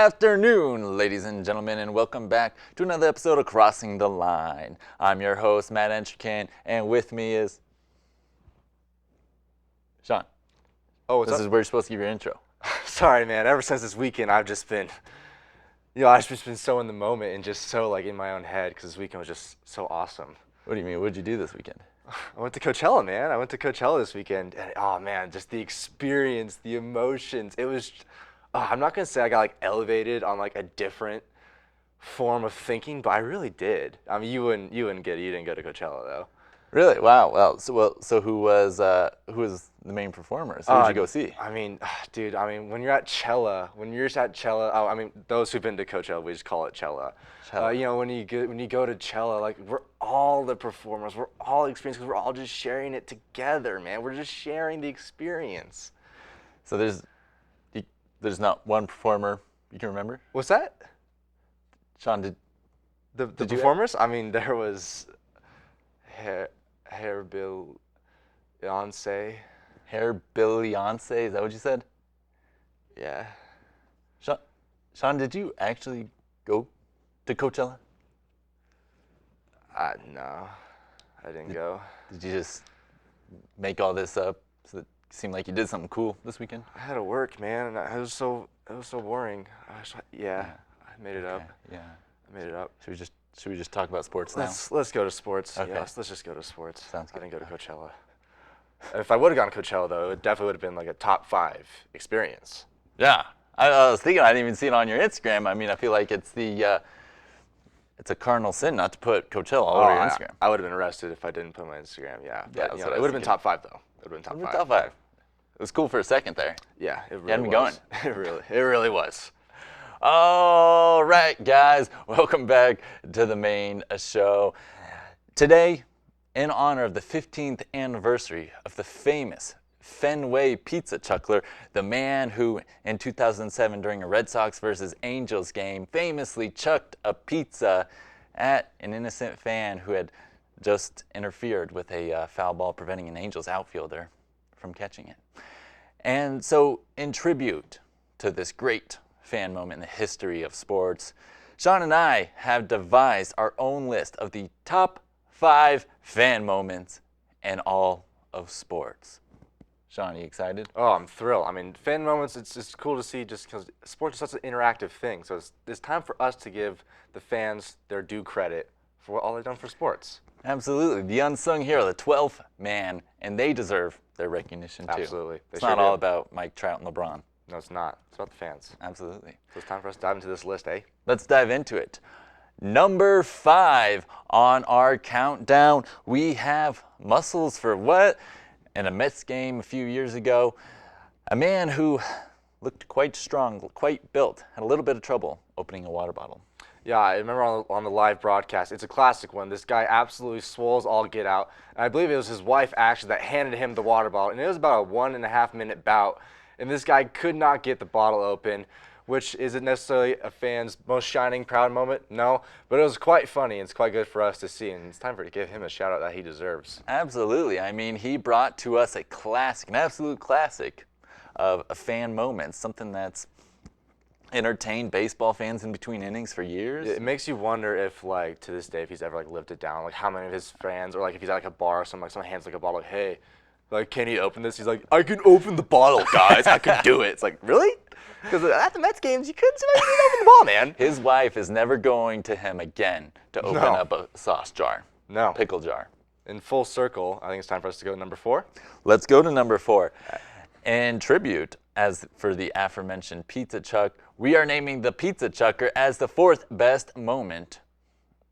afternoon, ladies and gentlemen, and welcome back to another episode of Crossing the Line. I'm your host, Matt Entrican, and with me is Sean. Oh, what's This up? is where you're supposed to give your intro. Sorry, man. Ever since this weekend, I've just been so in the moment and just so in my own head because this weekend was just so awesome. What do you mean? What did you do this weekend? I went to Coachella, man. I went to Coachella this weekend, and oh man, just the experience, the emotions. It was. I'm not gonna say I got elevated on a different form of thinking, but I really did. I mean, you didn't go to Coachella though. Really? Wow. So who was the main performers? Who did you go see? I mean, dude. I mean, when you're at Cella, oh, I mean, those who've been to Coachella, we just call it Cella. When you go to Cella, we're all the performers, we're all experienced, because we're all just sharing it together, man. We're just sharing the experience. So there's not one performer you can remember? What's that? Sean, did The you performers? I mean, there was Hair Bill Beyonce. Hair Beyonce? Is that what you said? Yeah. Sean, did you actually go to Coachella? No, I didn't go. Did you just make all this up so it seemed like you did something cool this weekend? I had to work, man, and it was so boring. I made it up. Yeah. I made it up. Should we just talk about sports now? Let's go to sports. Okay. Yes, let's just go to sports. Sounds good. I didn't go to Coachella. If I would have gone to Coachella, though, it definitely would have been a top 5 experience. Yeah. I was thinking I didn't even see it on your Instagram. I mean, I feel like it's a cardinal sin not to put Coachella all over your Instagram. I would have been arrested if I didn't put my Instagram. Yeah. But, that's what I it was would have been top 5 though. It would have been top 5. Top 5. It was cool for a second there. Yeah, it really had me was. going. It really was. All right, guys, welcome back to the main show. Today, in honor of the 15th anniversary of the famous Fenway pizza chuckler, the man who in 2007 during a Red Sox versus Angels game famously chucked a pizza at an innocent fan who had just interfered with a foul ball preventing an Angels outfielder from catching it. And so in tribute to this great fan moment in the history of sports, Sean and I have devised our own list of the top 5 fan moments in all of sports. Sean, are you excited? Oh, I'm thrilled. I mean, fan moments, it's just cool to see just because sports is such an interactive thing. So it's time for us to give the fans their due credit for all they've done for sports. Absolutely. The unsung hero, the 12th man, and they deserve their recognition too. Absolutely. It's not all about Mike Trout and LeBron. No, it's not. It's about the fans. Absolutely. So it's time for us to dive into this list, eh? Let's dive into it. Number 5 on our countdown, we have muscles for what? In a Mets game a few years ago, a man who looked quite strong, quite built, had a little bit of trouble opening a water bottle. Yeah, I remember on the live broadcast. It's a classic one. This guy absolutely swole all get out. And I believe it was his wife, actually, that handed him the water bottle. And it was about a 1.5 minute bout. And this guy could not get the bottle open, which isn't necessarily a fan's most shining, proud moment. No, but it was quite funny, and it's quite good for us to see. And it's time to give him a shout-out that he deserves. Absolutely. I mean, he brought to us a classic, an absolute classic of a fan moment, something that's entertained baseball fans in between innings for years. It makes you wonder if, to this day, if he's ever lived it down. How many of his fans, or if he's at a bar or something, someone hands a bottle, hey, can he open this? He's like, I can open the bottle, guys. I can do it. It's like, really? Because at the Mets games, you couldn't open the ball, man. His wife is never going to him again to open up a sauce jar. No. Pickle jar. In full circle, I think it's time for us to go to number 4. Let's go to number 4. In tribute, as for the aforementioned pizza chuck, we are naming the pizza chucker as the 4th best moment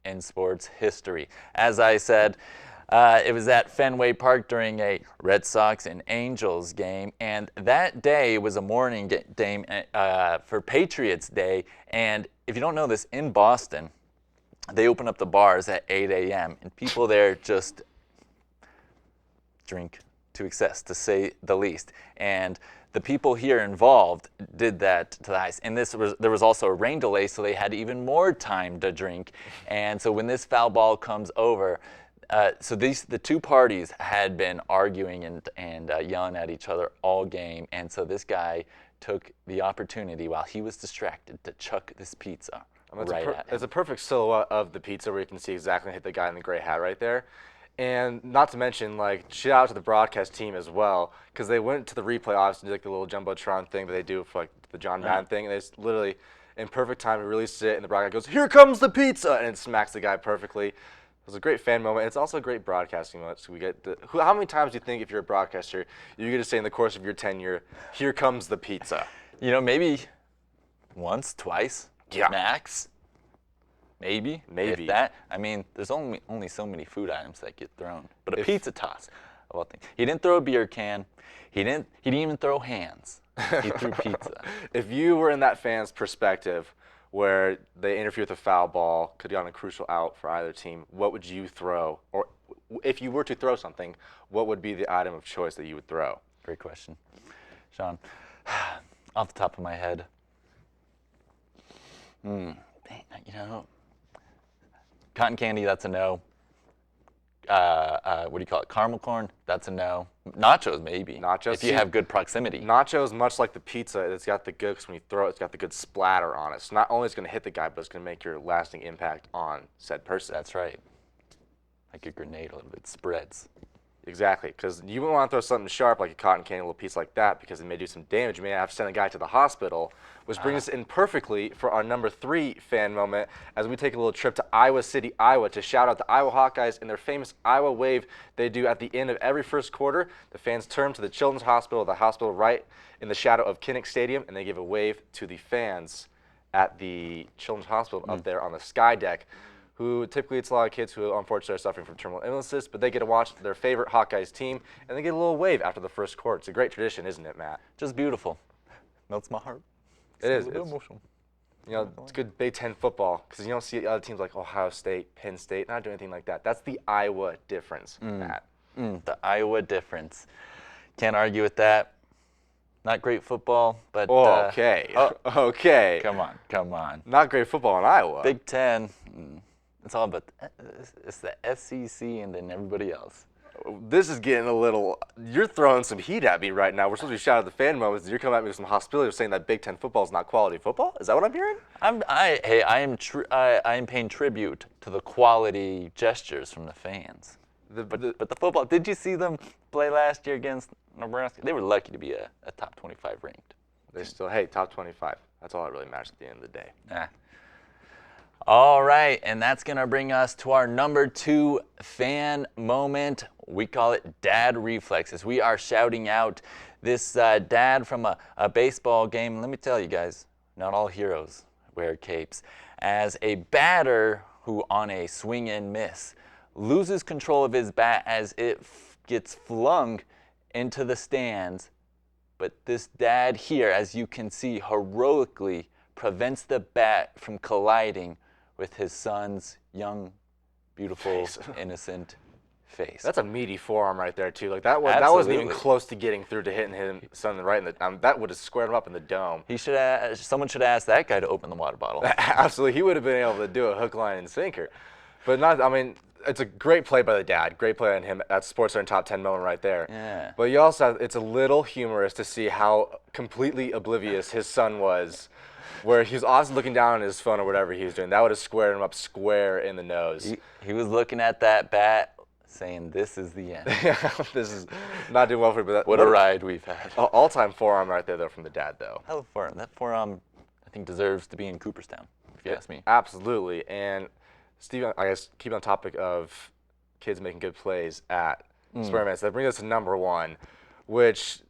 in sports history. As I said, it was at Fenway Park during a Red Sox and Angels game, and that day was a morning game for Patriots Day. And if you don't know this, in Boston, they open up the bars at 8 a.m., and people there just drink to excess, to say the least. And the people here involved did that to the ice. And there was also a rain delay, so they had even more time to drink. And so when this foul ball comes over, the two parties had been arguing and yelling at each other all game. And so this guy took the opportunity while he was distracted to chuck this pizza right at him. It's a perfect silhouette of the pizza where you can see exactly hit the guy in the gray hat right there. And not to mention, like, shout out to the broadcast team as well, because they went to the replay, obviously, like the little Jumbotron thing that they do for like the John Madden thing, and they just literally, in perfect time, released it, and the broadcast goes, "Here comes the pizza!" and it smacks the guy perfectly. It was a great fan moment. It's also a great broadcasting moment. So we get how many times do you think, if you're a broadcaster, you get to say in the course of your tenure, "Here comes the pizza"? You know, maybe once, twice, Yeah. max. Maybe. Maybe. If that. I mean, there's only so many food items that get thrown. But a pizza toss, of all things. He didn't throw a beer can. He didn't even throw hands. He threw pizza. If you were in that fan's perspective, where they interfere with a foul ball, could be on a crucial out for either team, what would you throw? Or if you were to throw something, what would be the item of choice that you would throw? Great question. Sean, off the top of my head, you know, cotton candy, that's a no. What do you call it? Caramel corn, that's a no. Nachos, maybe. Nachos, if you have good proximity. Nachos, much like the pizza, it's got the good, because when you throw it, it's got the good splatter on it. So not only is it going to hit the guy, but it's going to make your lasting impact on said person. That's right. Like a grenade, a little bit spreads. Exactly, because you wouldn't want to throw something sharp like a cotton candy, a little piece like that, because it may do some damage. You may have to send a guy to the hospital, which brings us in perfectly for our number 3 fan moment as we take a little trip to Iowa City, Iowa, to shout out the Iowa Hawkeyes and their famous Iowa wave they do at the end of every first quarter. The fans turn to the Children's Hospital, the hospital right in the shadow of Kinnick Stadium, and they give a wave to the fans at the Children's Hospital up there on the sky deck, who typically it's a lot of kids who unfortunately are suffering from terminal illnesses, but they get to watch their favorite Hawkeyes team, and they get a little wave after the first quarter. It's a great tradition, isn't it, Matt? Just beautiful. Melts my heart. It is. A little bit emotional. You know, it's good Big Ten football, because you don't see other teams like Ohio State, Penn State, not doing anything like that. That's the Iowa difference, Matt. The Iowa difference. Can't argue with that. Not great football, but Okay. Okay. Come on. Not great football in Iowa. Big Ten. It's all about it's the SEC and then everybody else. This is getting a little. You're throwing some heat at me right now. We're supposed to be shouting at the fan moments, and you're coming at me with some hostility, saying that Big Ten football is not quality football. Is that what I'm hearing? I am paying tribute to the quality gestures from the fans. But the football. Did you see them play last year against Nebraska? They were lucky to be a top 25 ranked. They still, hey, top 25. That's all that really matters at the end of the day. All right, and that's going to bring us to our number 2 fan moment. We call it Dad Reflexes. We are shouting out this dad from a baseball game. Let me tell you guys, not all heroes wear capes. As a batter who on a swing and miss loses control of his bat as it gets flung into the stands. But this dad here, as you can see, heroically prevents the bat from colliding with his son's young, beautiful, innocent face. That's a meaty forearm right there too. Like that wasn't even close to getting through to hitting him son right in the. That would have squared him up in the dome. Someone should ask that guy to open the water bottle. Absolutely, he would have been able to do a hook, line, and sinker. But not. I mean, it's a great play by the dad. Great play on him. That's SportsCenter top 10 moment right there. Yeah. But you also have, it's a little humorous to see how completely oblivious his son was. Where he was obviously looking down on his phone or whatever he was doing. That would have squared him up square in the nose. He was looking at that bat saying, this is the end. This is not doing well for me. What a ride we've had. All-time forearm right there, though, from the dad, though. Hell of a forearm. That forearm, I think, deserves to be in Cooperstown, if you ask me. Absolutely. And, Steve, I guess, keep on topic of kids making good plays at experiments. That brings us to number 1, which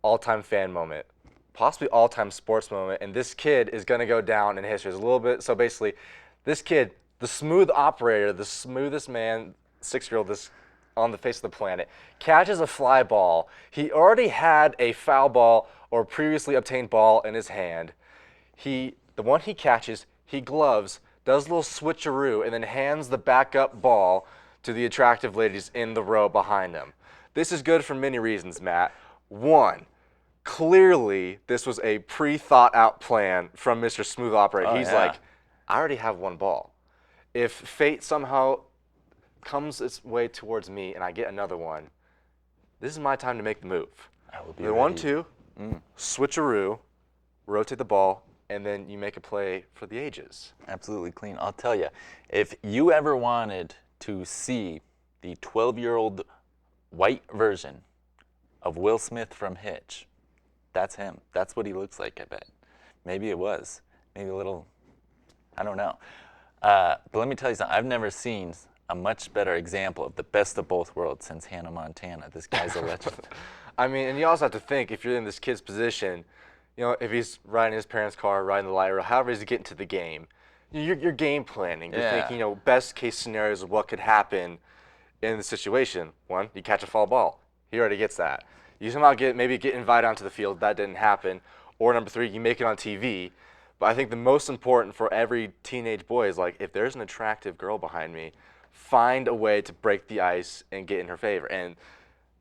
all-time fan moment. Possibly all-time sports moment, and this kid is going to go down in history. It's a little bit, so basically, this kid, the smooth operator, the smoothest man, 6-year-old this on the face of the planet, catches a fly ball. He already had a foul ball or previously obtained ball in his hand. The one he catches, he gloves, does a little switcheroo, and then hands the backup ball to the attractive ladies in the row behind him. This is good for many reasons, Matt. 1, clearly, this was a pre-thought-out plan from Mr. Smooth Operator. He's like, I already have 1 ball. If fate somehow comes its way towards me and I get another one, this is my time to make the move. I will be The ready. 1-2, switcheroo, rotate the ball, and then you make a play for the ages. Absolutely clean. I'll tell you, if you ever wanted to see the 12-year-old white version of Will Smith from Hitch, that's him. That's what he looks like, I bet. Maybe it was. Maybe a little, I don't know. But let me tell you something. I've never seen a much better example of the best of both worlds since Hannah Montana. This guy's a legend. I mean, and you also have to think, if you're in this kid's position, you know, if he's riding his parents' car, riding the light rail, however he's getting to the game, you're game planning. You're thinking, you know, best case scenarios of what could happen in the situation. One, you catch a foul ball. He already gets that. You somehow maybe get invited onto the field. That didn't happen. Or number three, you make it on TV. But I think the most important for every teenage boy is, like, if there's an attractive girl behind me, find a way to break the ice and get in her favor. And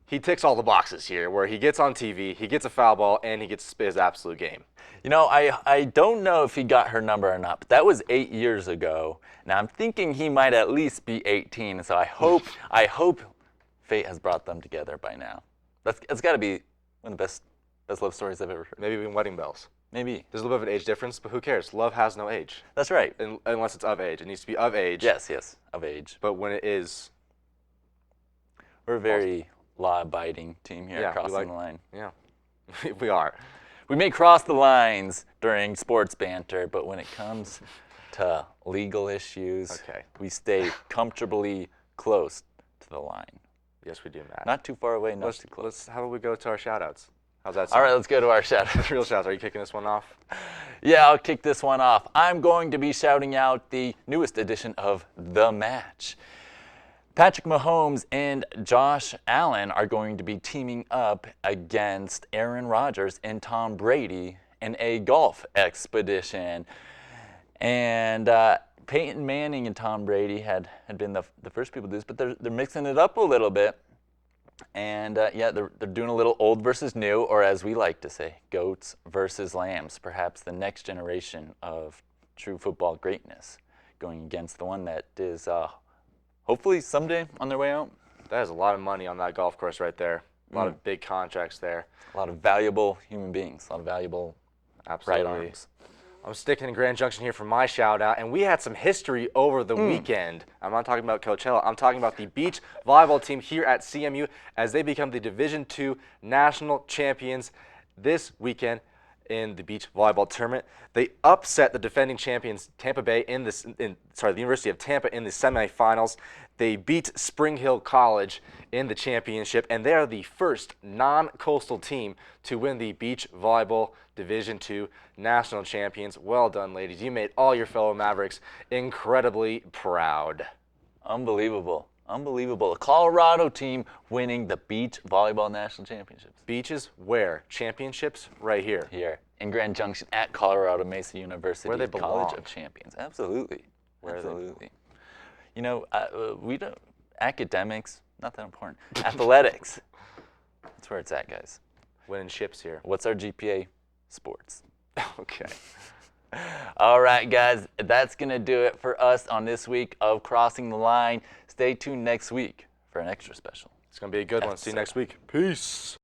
he ticks all the boxes here, where he gets on TV, he gets a foul ball, and he gets his absolute game. You know, I don't know if he got her number or not, but that was 8 years ago. Now I'm thinking he might at least be 18, so I hope fate has brought them together by now. It's got to be one of the best love stories I've ever heard. Maybe even Wedding Bells. Maybe. There's a little bit of an age difference, but who cares? Love has no age. That's right. Unless it's of age. It needs to be of age. Yes, of age. But when it is... We're a very law-abiding team here, crossing the line. Yeah, we are. We may cross the lines during sports banter, but when it comes to legal issues, we stay comfortably close to the line. Yes, we do, Matt. Not too far away, not too close. How about we go to our shout-outs? How's that sound? All right, let's go to our shout-outs. Real shout-outs. Are you kicking this one off? Yeah, I'll kick this one off. I'm going to be shouting out the newest edition of The Match. Patrick Mahomes and Josh Allen are going to be teaming up against Aaron Rodgers and Tom Brady in a golf expedition. And Peyton Manning and Tom Brady had been the first people to do this, but they're mixing it up a little bit. And yeah, they're doing a little old versus new, or as we like to say, goats versus lambs. Perhaps the next generation of true football greatness going against the one that is hopefully someday on their way out. That is a lot of money on that golf course right there. A lot of big contracts there. A lot of valuable human beings. A lot of valuable right arms. I'm sticking in Grand Junction here for my shout-out, and we had some history over the weekend. I'm not talking about Coachella. I'm talking about the beach volleyball team here at CMU as they become the Division II national champions this weekend in the beach volleyball tournament. They upset the defending champions Tampa Bay the University of Tampa in the semifinals. They beat Spring Hill College in the championship, and they are the first non-coastal team to win the beach volleyball Division II national champions. Well done, ladies. You made all your fellow Mavericks incredibly proud. Unbelievable. Unbelievable. A Colorado team winning the beach volleyball national championships. Beaches where? Championships right here. Here in Grand Junction at Colorado Mesa University where they belong. College of Champions. Absolutely. Where Absolutely. You know, we don't, academics, not that important. Athletics. That's where it's at, guys. Winning ships here. What's our GPA? Sports. Okay. All right, guys, that's going to do it for us on this week of Crossing the Line. Stay tuned next week for an extra special. It's going to be a good one. See you next week. Peace.